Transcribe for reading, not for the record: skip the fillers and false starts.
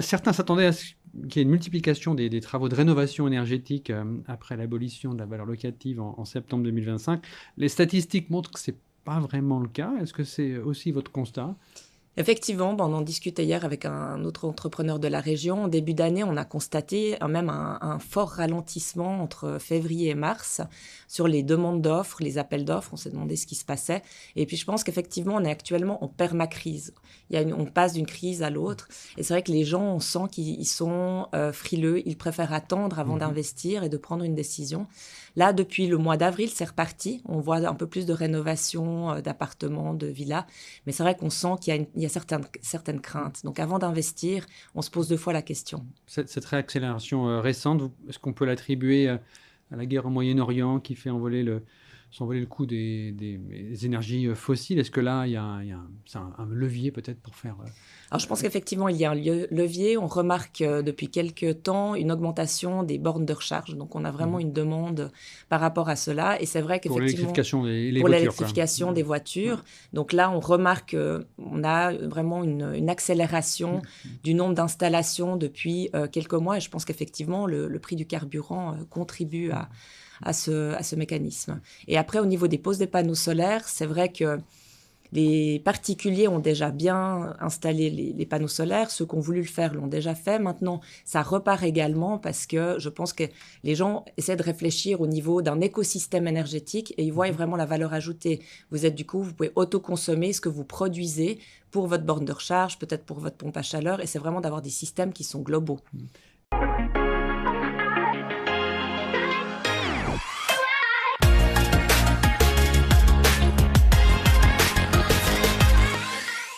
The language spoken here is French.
Certains s'attendaient à ce qu'il y ait une multiplication des travaux de rénovation énergétique après l'abolition de la valeur locative en septembre 2025. Les statistiques montrent que ce n'est pas vraiment le cas. Est-ce que c'est aussi votre constat? Effectivement, on en discutait hier avec un autre entrepreneur de la région. En début d'année, on a constaté même un fort ralentissement entre février et mars sur les demandes d'offres, les appels d'offres. On s'est demandé ce qui se passait. Et puis, je pense qu'effectivement, on est actuellement en permacrise. On passe d'une crise à l'autre. Et c'est vrai que les gens, on sent qu'ils sont frileux. Ils préfèrent attendre avant Mhm. d'investir et de prendre une décision. Là, depuis le mois d'avril, c'est reparti. On voit un peu plus de rénovation d'appartements, de villas. Mais c'est vrai qu'on sent qu'il y a certaines craintes. Donc avant d'investir, on se pose deux fois la question. Cette réaccélération récente, est-ce qu'on peut l'attribuer à la guerre au Moyen-Orient qui fait s'envoler le coût des énergies fossiles? Est-ce que là, c'est un levier peut-être pour faire... Alors je pense qu'effectivement, il y a un levier. On remarque depuis quelques temps une augmentation des bornes de recharge. Donc on a vraiment Mhm. une demande par rapport à cela. Et c'est vrai Pour qu'effectivement, l'électrification et les pour voitures, quoi. l'électrification des voitures. Donc là, on remarque qu'on a vraiment une accélération du nombre d'installations depuis quelques mois. Et je pense qu'effectivement, le prix du carburant contribue à ce mécanisme. Et après, au niveau des poses des panneaux solaires, c'est vrai que les particuliers ont déjà bien installé les panneaux solaires. Ceux qui ont voulu le faire l'ont déjà fait. Maintenant, ça repart également parce que je pense que les gens essaient de réfléchir au niveau d'un écosystème énergétique et ils voient vraiment la valeur ajoutée. Vous pouvez autoconsommer ce que vous produisez pour votre borne de recharge, peut-être pour votre pompe à chaleur. Et c'est vraiment d'avoir des systèmes qui sont globaux.